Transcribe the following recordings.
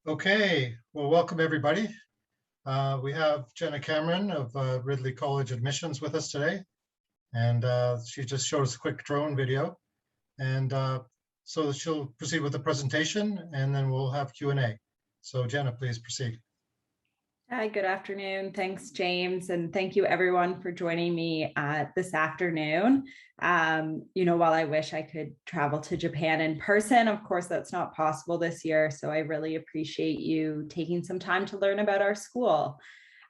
Okay, well, welcome everybody. We have Jenna Cameron of Ridley College Admissions with us today, and she just showed us a quick drone video. And so she'll proceed with the presentation, and then we'll have Q&A. So Jenna, please proceed. Hi, good afternoon. Thanks, James. And thank you everyone for joining me this afternoon. While I wish I could travel to Japan in person, of course, that's not possible this year. So I really appreciate you taking some time to learn about our school.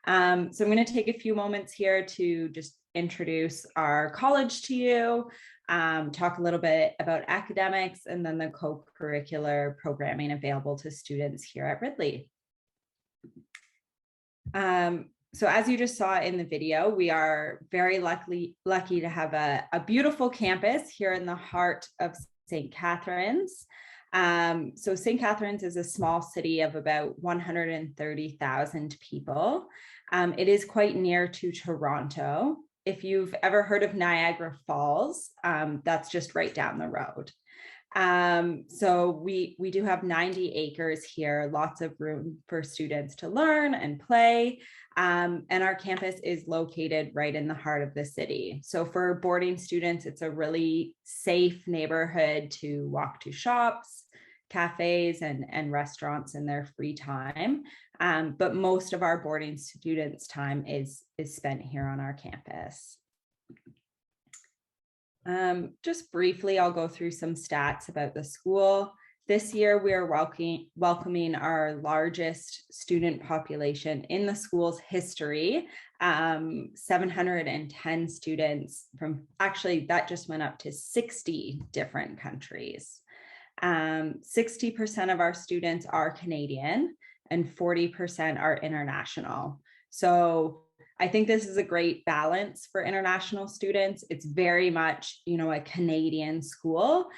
So I'm going to take a few moments here to just introduce our college to you, talk a little bit about academics, and then the co-curricular programming available to students here at Ridley. So as you just saw in the video, we are very lucky to have a beautiful campus here in the heart of St. Catharines. So St. Catharines is a small city of about 130,000 people. It is quite near to Toronto. If you've ever heard of Niagara Falls, that's just right down the road. So we do have 90 acres here, lots of room for students to learn and play. And our campus is located right in the heart of the city. So for boarding students, it's a really safe neighborhood to walk to shops, cafes, and restaurants in their free time. But most of our boarding students' time is spent here on our campus. Just briefly, I'll go through some stats about the school. This year, we are welcoming our largest student population in the school's history, 710 students from, actually, that just went up to 60 different countries. 60% of our students are Canadian and 40% are international. So I think this is a great balance for international students. It's very much, a Canadian school,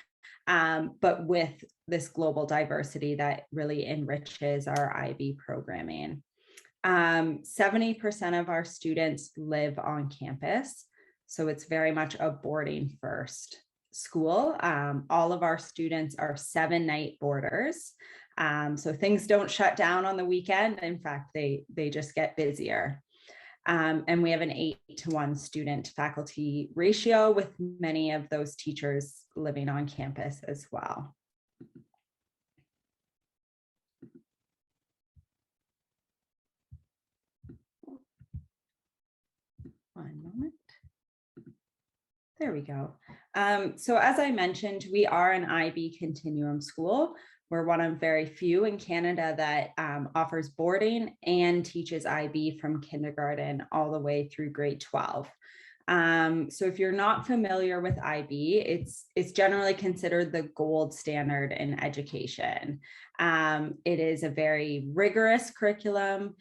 but with this global diversity that really enriches our IB programming. 70% of our students live on campus, so it's very much a boarding first school. All of our students are 7-night boarders, so things don't shut down on the weekend. In fact, they just get busier. And we have an 8-to-1 student faculty ratio, with many of those teachers living on campus as well. One moment. There we go. So as I mentioned, we are an IB continuum school. We're one of very few in Canada that offers boarding and teaches IB from kindergarten all the way through grade 12. So if you're not familiar with IB, it's generally considered the gold standard in education. It is a very rigorous curriculum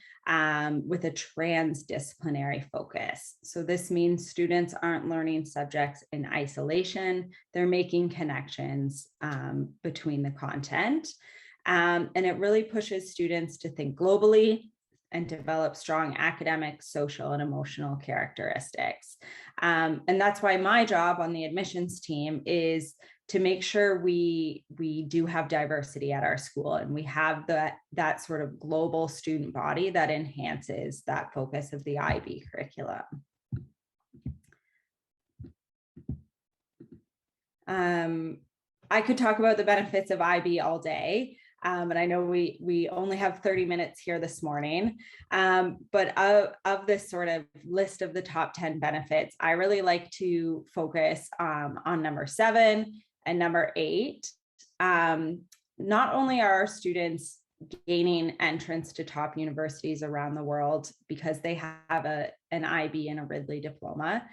with a transdisciplinary focus. So this means students aren't learning subjects in isolation. They're making connections between the content. And it really pushes students to think globally and develop strong academic, social, and emotional characteristics. And that's why my job on the admissions team is to make sure we do have diversity at our school, and we have that sort of global student body that enhances that focus of the IB curriculum. I could talk about the benefits of IB all day. And I know we only have 30 minutes here this morning, but of this sort of list of the top 10 benefits, I really like to focus on number 7 and number 8. Not only are our students gaining entrance to top universities around the world because they have an IB and a Ridley diploma,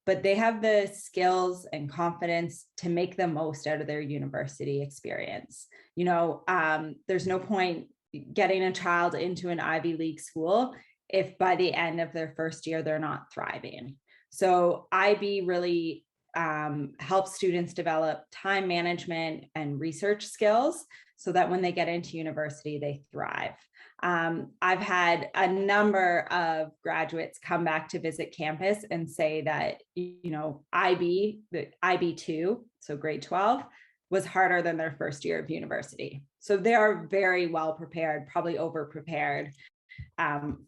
but they have the skills and confidence to make the most out of their university experience. There's no point getting a child into an Ivy League school if by the end of their first year, they're not thriving. So IB really helps students develop time management and research skills so that when they get into university, they thrive. I've had a number of graduates come back to visit campus and say that, IB2, so grade 12, was harder than their first year of university. So they are very well prepared, probably over prepared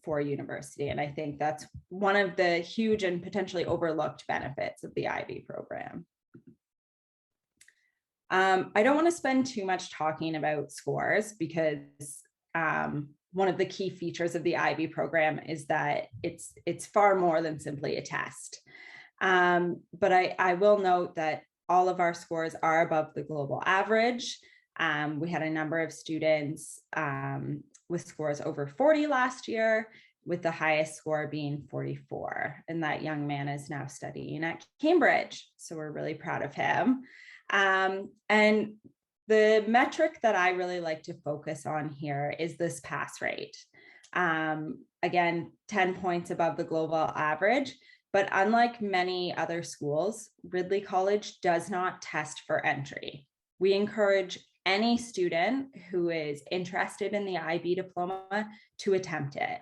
for university. And I think that's one of the huge and potentially overlooked benefits of the IB program. I don't want to spend too much talking about scores because one of the key features of the IB program is that it's far more than simply a test. But I will note that all of our scores are above the global average. We had a number of students with scores over 40 last year, with the highest score being 44. And that young man is now studying at Cambridge. So we're really proud of him. And the metric that I really like to focus on here is this pass rate. Again, 10 points above the global average, but unlike many other schools, Ridley College does not test for entry. We encourage any student who is interested in the IB diploma to attempt it.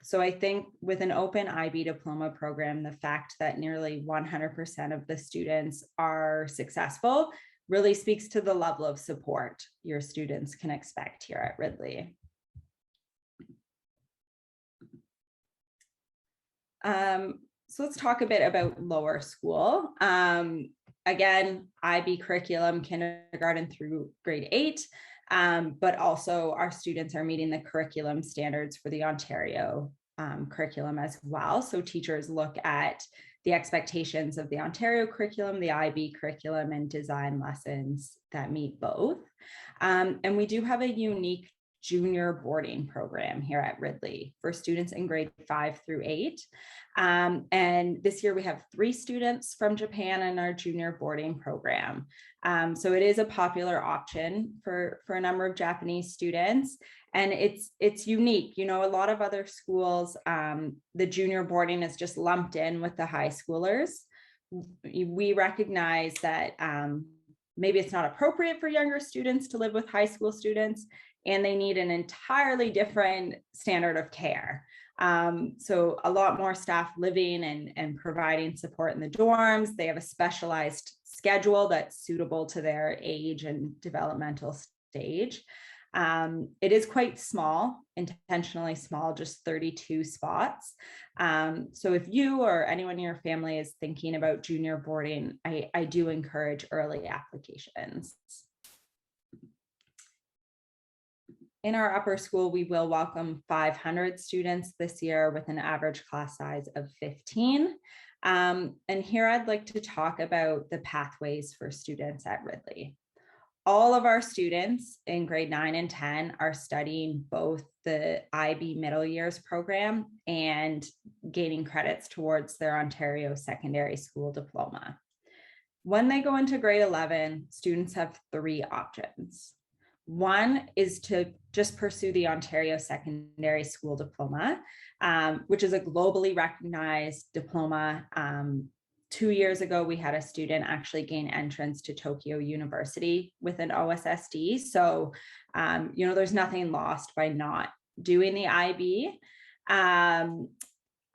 So I think with an open IB diploma program, the fact that nearly 100% of the students are successful really speaks to the level of support your students can expect here at Ridley. So let's talk a bit about lower school. Again, IB curriculum, kindergarten through grade 8, but also our students are meeting the curriculum standards for the Ontario curriculum as well. So teachers look at the expectations of the Ontario curriculum, the IB curriculum, and design lessons that meet both. And we do have a unique junior boarding program here at Ridley for students in grade 5 through 8. And this year we have 3 students from Japan in our junior boarding program. So it is a popular option for a number of Japanese students. And it's unique. You know, a lot of other schools, the junior boarding is just lumped in with the high schoolers. We recognize that maybe it's not appropriate for younger students to live with high school students, and they need an entirely different standard of care. So a lot more staff living and providing support in the dorms. They have a specialized schedule that's suitable to their age and developmental stage. It is quite small, intentionally small, just 32 spots. So if you or anyone in your family is thinking about junior boarding, I do encourage early applications. In our upper school, we will welcome 500 students this year with an average class size of 15. And here I'd like to talk about the pathways for students at Ridley. All of our students in grade 9 and 10 are studying both the IB middle years program and gaining credits towards their Ontario secondary school diploma. When they go into grade 11, students have 3 options. One is to just pursue the Ontario Secondary School Diploma, which is a globally recognized diploma. 2 years ago, we had a student actually gain entrance to Tokyo University with an OSSD. So, you know, there's nothing lost by not doing the IB.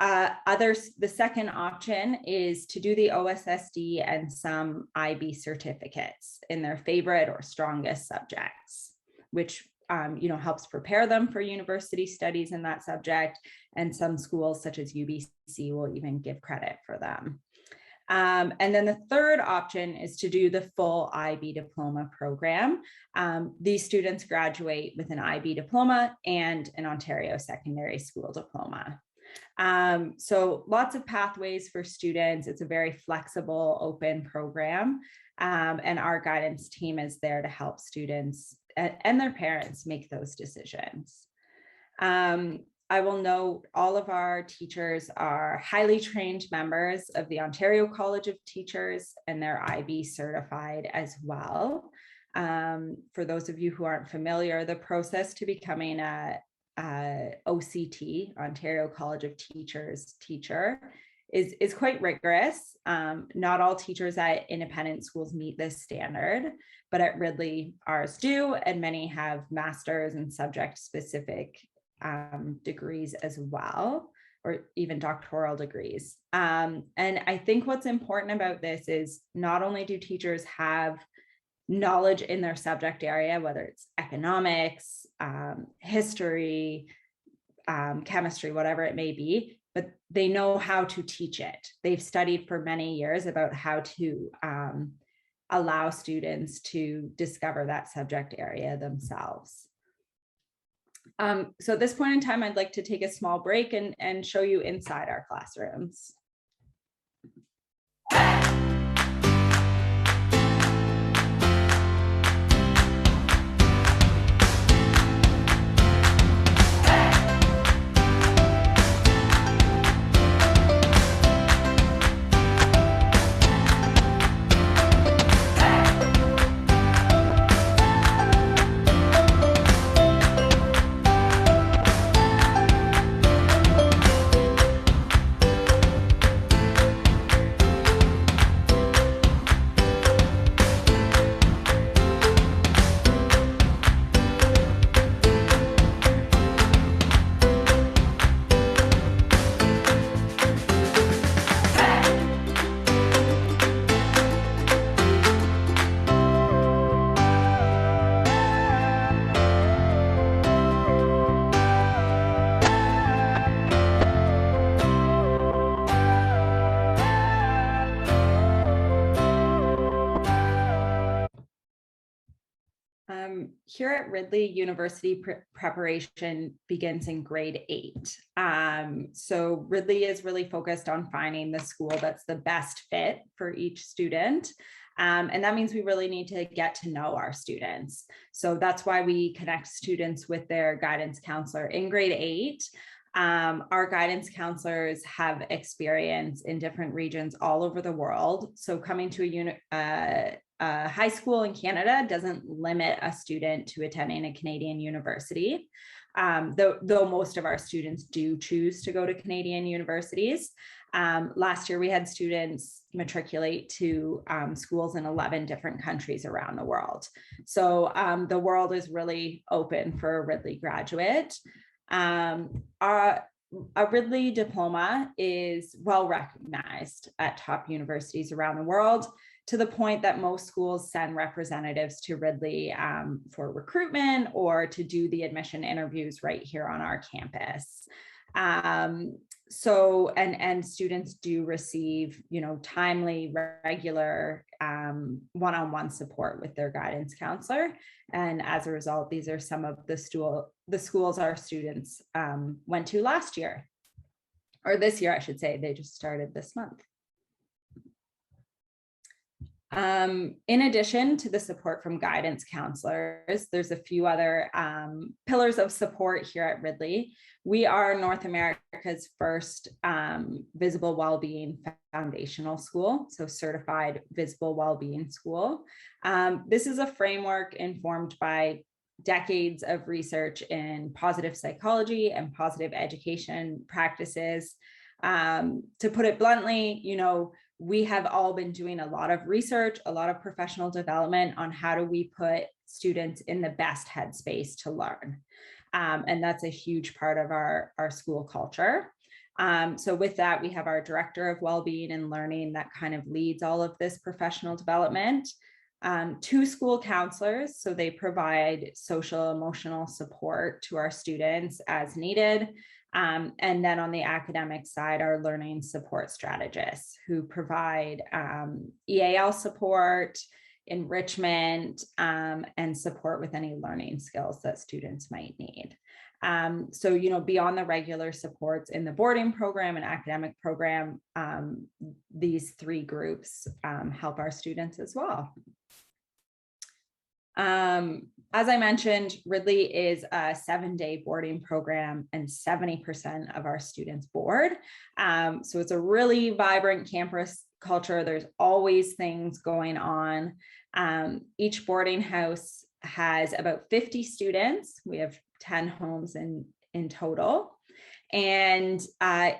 The second option is to do the OSSD and some IB certificates in their favorite or strongest subjects, which you know, helps prepare them for university studies in that subject. And some schools such as UBC will even give credit for them. And then the third option is to do the full IB diploma program. These students graduate with an IB diploma and an Ontario secondary school diploma. So lots of pathways for students. It's a very flexible, open program. And our guidance team is there to help students and their parents make those decisions. I will note all of our teachers are highly trained members of the Ontario College of Teachers, and they're IB certified as well. For those of you who aren't familiar, the process to becoming a OCT, Ontario College of Teachers teacher, is quite rigorous. Not all teachers at independent schools meet this standard, but at Ridley ours do, and many have master's and subject specific degrees as well, or even doctoral degrees. And I think what's important about this is not only do teachers have knowledge in their subject area, whether it's economics, history, chemistry, whatever it may be, but they know how to teach it. They've studied for many years about how to allow students to discover that subject area themselves. So at this point in time, I'd like to take a small break and show you inside our classrooms. Here at Ridley, university preparation begins in grade 8. So Ridley is really focused on finding the school that's the best fit for each student. And that means we really need to get to know our students. So that's why we connect students with their guidance counselor in grade 8. Our guidance counselors have experience in different regions all over the world. So coming to a high school in Canada doesn't limit a student to attending a Canadian university, though most of our students do choose to go to Canadian universities. Last year, we had students matriculate to schools in 11 different countries around the world. So the world is really open for a Ridley graduate. A Ridley diploma is well recognized at top universities around the world, to the point that most schools send representatives to Ridley for recruitment or to do the admission interviews right here on our campus. So, and students do receive, timely, regular one-on-one support with their guidance counselor. And as a result, these are some of the schools our students went to last year, or this year, I should say. They just started this month. In addition to the support from guidance counselors, there's a few other pillars of support here at Ridley. We are North America's first visible wellbeing foundational school, so certified visible wellbeing school. This is a framework informed by decades of research in positive psychology and positive education practices. To put it bluntly, we have all been doing a lot of research, a lot of professional development on how do we put students in the best headspace to learn. And that's a huge part of our school culture. So with that, we have our director of wellbeing and learning that kind of leads all of this professional development. 2 school counselors, so they provide social emotional support to our students as needed. And then on the academic side, our learning support strategists who provide EAL support, enrichment, and support with any learning skills that students might need. So, beyond the regular supports in the boarding program and academic program, these 3 groups help our students as well. As I mentioned, Ridley is a 7-day boarding program and 70% of our students board. So it's a really vibrant campus culture. There's always things going on. Each boarding house has about 50 students. We have 10 homes in total. And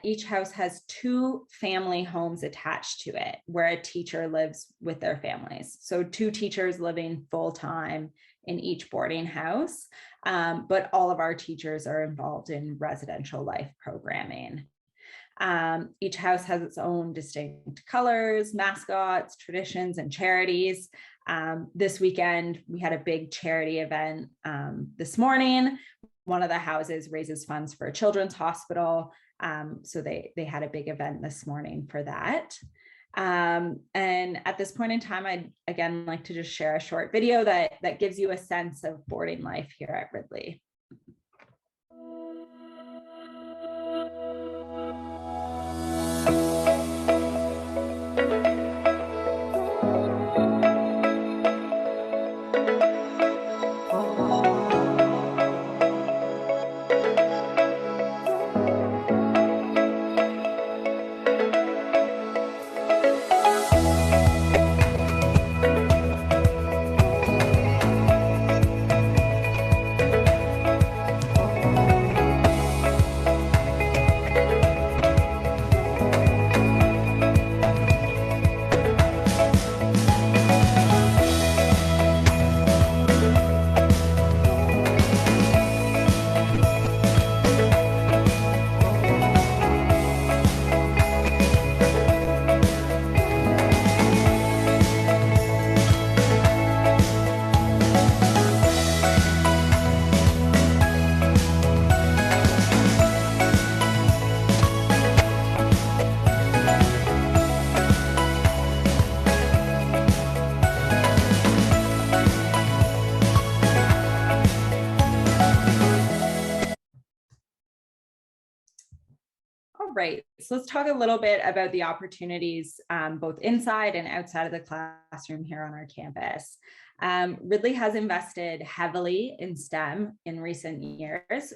each house has 2 family homes attached to it where a teacher lives with their families. So 2 teachers living full-time in each boarding house, but all of our teachers are involved in residential life programming. Each house has its own distinct colors, mascots, traditions, and charities. This weekend, we had a big charity event this morning. One of the houses raises funds for a children's hospital. So they had a big event this morning for that. And at this point in time, I'd again like to just share a short video that gives you a sense of boarding life here at Ridley. Right. So let's talk a little bit about the opportunities both inside and outside of the classroom here on our campus. Ridley has invested heavily in STEM in recent years,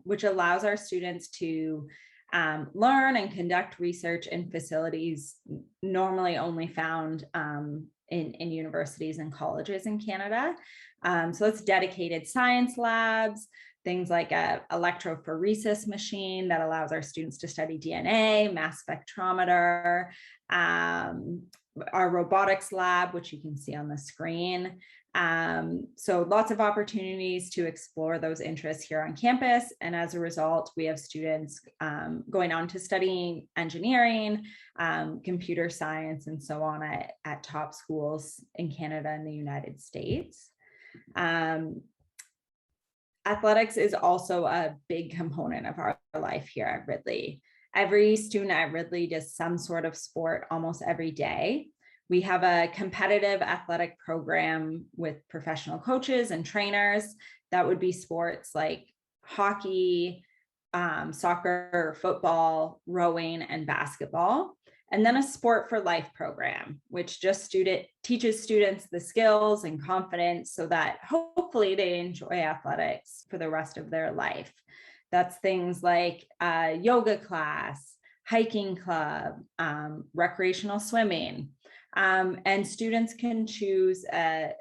which allows our students to learn and conduct research in facilities normally only found in universities and colleges in Canada. So it's dedicated science labs, things like a electrophoresis machine that allows our students to study DNA, mass spectrometer, our robotics lab, which you can see on the screen. So lots of opportunities to explore those interests here on campus. And as a result, we have students going on to studying engineering, computer science, and so on at top schools in Canada and the United States. Athletics is also a big component of our life here at Ridley. Every student at Ridley does some sort of sport almost every day. We have a competitive athletic program with professional coaches and trainers. That would be sports like hockey, soccer, football, rowing, and basketball. And then a sport for life program, which just teaches students the skills and confidence so that hopefully they enjoy athletics for the rest of their life. That's things like yoga class, hiking club, recreational swimming. And students can choose a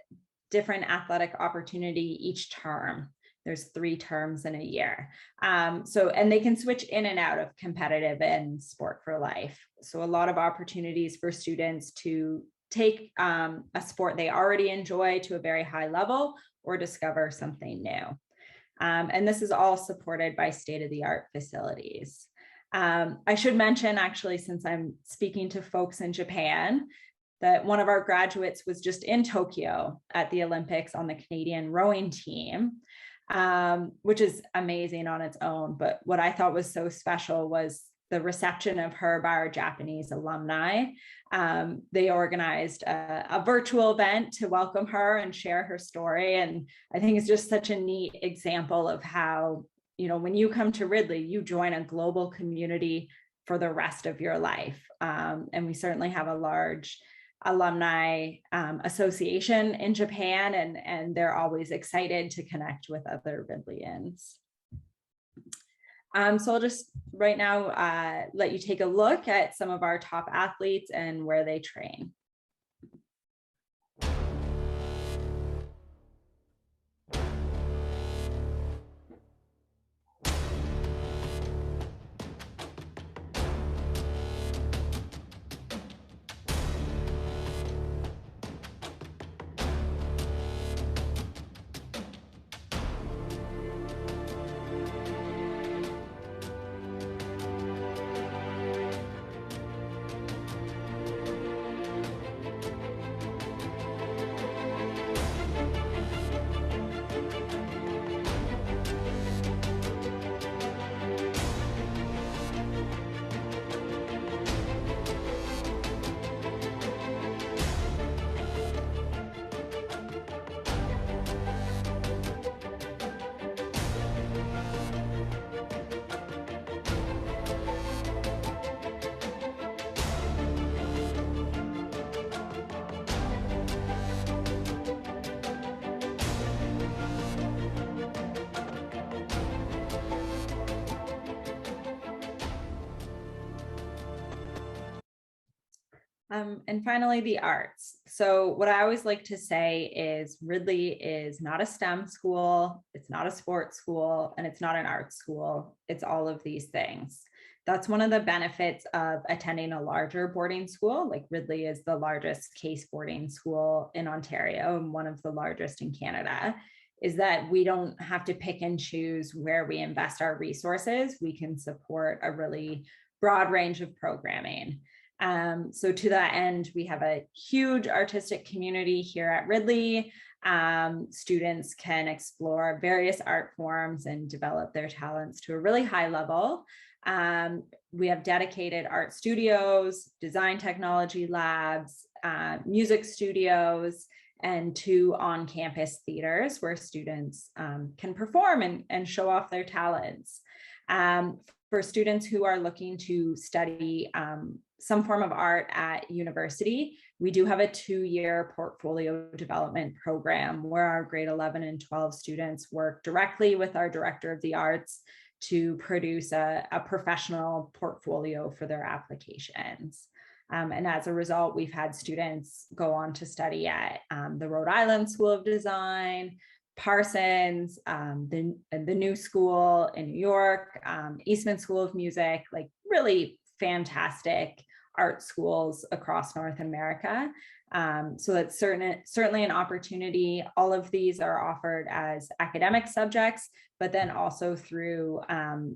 different athletic opportunity each term. There's 3 terms in a year. And they can switch in and out of competitive and sport for life. So a lot of opportunities for students to take a sport they already enjoy to a very high level or discover something new. And this is all supported by state-of-the-art facilities. I should mention, actually, since I'm speaking to folks in Japan, that one of our graduates was just in Tokyo at the Olympics on the Canadian rowing team, which is amazing on its own. But what I thought was so special was the reception of her by our Japanese alumni. They organized a virtual event to welcome her and share her story. And I think it's just such a neat example of how, when you come to Ridley, you join a global community for the rest of your life. And we certainly have a large alumni association in Japan, and they're always excited to connect with other Ridleyans. So I'll just right now let you take a look at some of our top athletes and where they train. And finally, the arts. So what I always like to say is Ridley is not a STEM school, it's not a sports school, and it's not an art school. It's all of these things. That's one of the benefits of attending a larger boarding school. Like Ridley is the largest case boarding school in Ontario and one of the largest in Canada, is that we don't have to pick and choose where we invest our resources. We can support a really broad range of programming. So to that end, we have a huge artistic community here at Ridley. Students can explore various art forms and develop their talents to a really high level. We have dedicated art studios, design technology labs, music studios, and 2 on-campus theaters where students can perform and show off their talents. For students who are looking to study some form of art at university, we do have a 2-year portfolio development program where our grade 11 and 12 students work directly with our director of the arts to produce a professional portfolio for their applications. And as a result, we've had students go on to study at the Rhode Island School of Design, Parsons, the New School in New York, Eastman School of Music, like really fantastic art schools across North America. So that's certainly an opportunity. All of these are offered as academic subjects, but then also through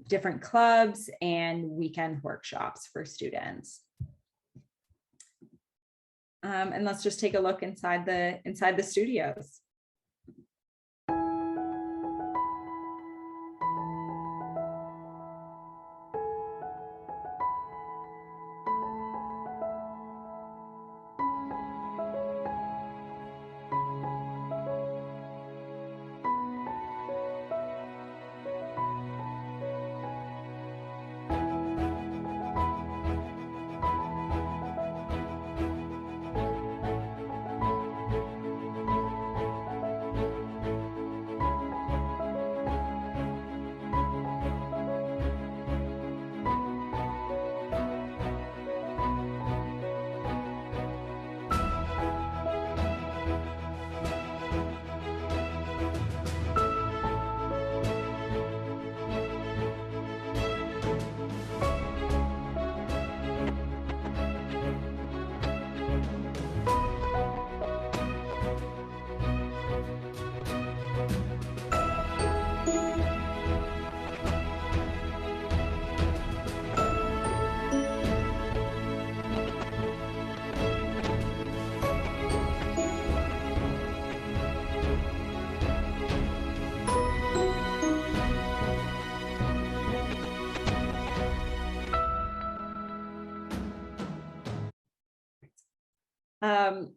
different clubs and weekend workshops for students. And let's just take a look inside the studios.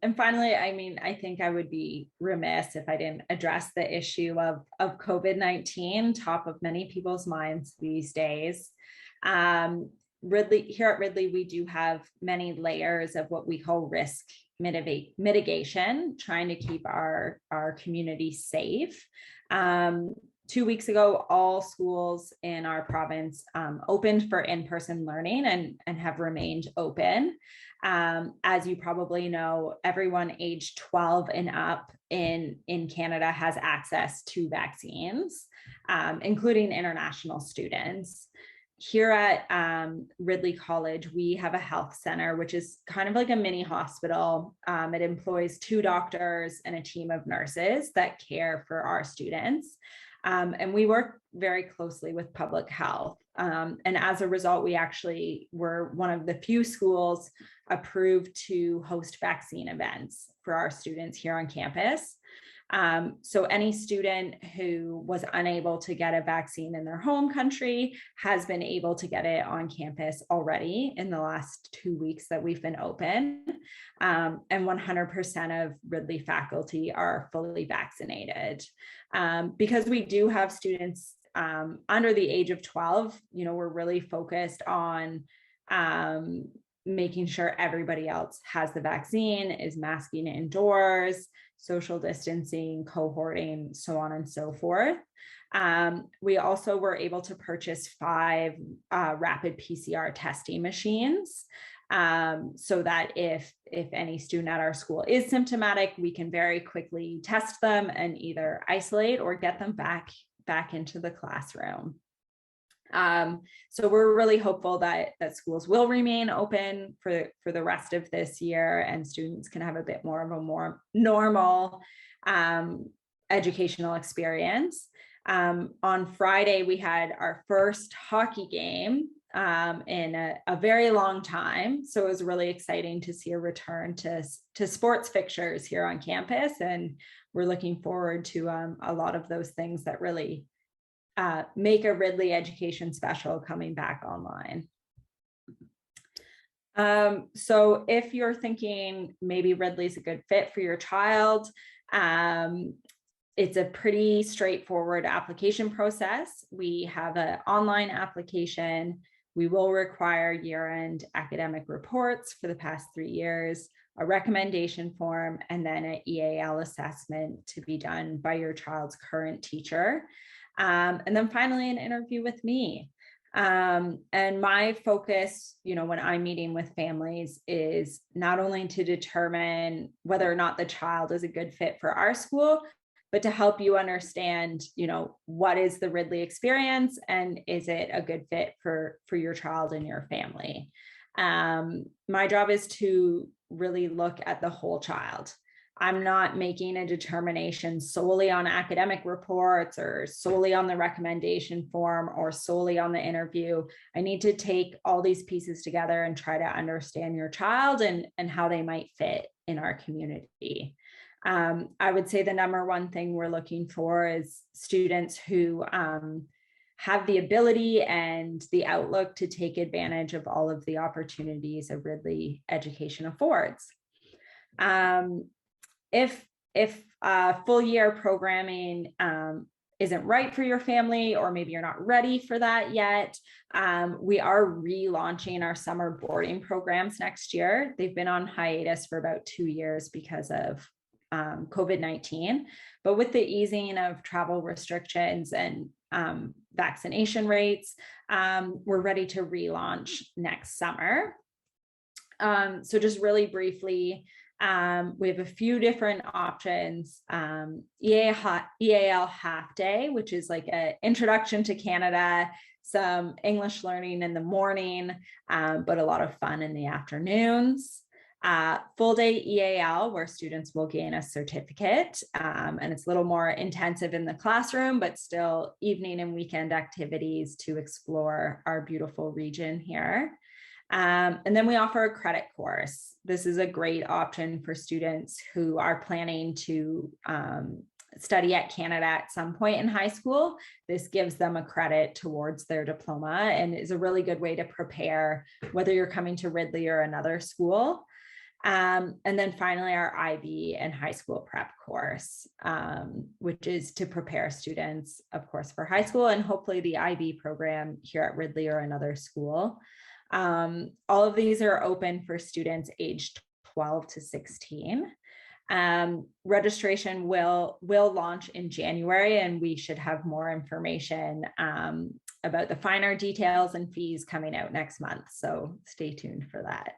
And finally, I mean, I think I would be remiss if I didn't address the issue of COVID-19, top of many people's minds these days. Here at Ridley, we do have many layers of what we call risk mitigation, trying to keep our community safe. 2 weeks ago, all schools in our province opened for in-person learning and have remained open. As you probably know, everyone aged 12 and up in Canada has access to vaccines, including international students. Here at Ridley College, we have a health center, which is kind of like a mini hospital. It employs 2 doctors and a team of nurses that care for our students. And we work very closely with public health. And as a result, we actually were one of the few schools approved to host vaccine events for our students here on campus. So any student who was unable to get a vaccine in their home country has been able to get it on campus already in the last 2 weeks that we've been open. And 100% of Ridley faculty are fully vaccinated. Because we do have students under the age of 12, you know, we're really focused on making sure everybody else has the vaccine, is masking indoors, social distancing, cohorting, so on and so forth. We also were able to purchase 5 rapid PCR testing machines. so that if any student at our school is symptomatic, we can very quickly test them and either isolate or get them back into the classroom. So we're really hopeful that schools will remain open for the rest of this year, and students can have a bit more of a more normal educational experience. On Friday, we had our first hockey game in a very long time. So it was really exciting to see a return to sports fixtures here on campus. And we're looking forward to a lot of those things that really make a Ridley education special coming back online. So if you're thinking maybe Ridley's a good fit for your child, it's a pretty straightforward application process. We have an online application. We will require year-end academic reports for the past 3 years, a recommendation form, and then an EAL assessment to be done by your child's current teacher. And then finally, an interview with me. And my focus, when I'm meeting with families, is not only to determine whether or not the child is a good fit for our school, but to help you understand, what is the Ridley experience and is it a good fit for your child and your family. My job is to really look at the whole child. I'm not making a determination solely on academic reports or solely on the recommendation form or solely on the interview. I need to take all these pieces together and try to understand your child and how they might fit in our community. I would say the number one thing we're looking for is students who have the ability and the outlook to take advantage of all of the opportunities a Ridley education affords. If full year programming isn't right for your family, or maybe you're not ready for that yet, we are relaunching our summer boarding programs next year. They've been on hiatus for about 2 years because of COVID-19, but with the easing of travel restrictions and vaccination rates, we're ready to relaunch next summer. So just really briefly, we have a few different options. EAL half day, which is like an introduction to Canada, some English learning in the morning, but a lot of fun in the afternoons. Full day EAL, where students will gain a certificate, and it's a little more intensive in the classroom, but still evening and weekend activities to explore our beautiful region here. And then we offer a credit course. This is a great option for students who are planning to study at Canada at some point in high school. This gives them a credit towards their diploma and is a really good way to prepare whether you're coming to Ridley or another school. And then finally, our IB and high school prep course, which is to prepare students, of course, for high school and hopefully the IB program here at Ridley or another school. All of these are open for students aged 12 to 16. Registration will launch in January, and we should have more information about the finer details and fees coming out next month. So stay tuned for that.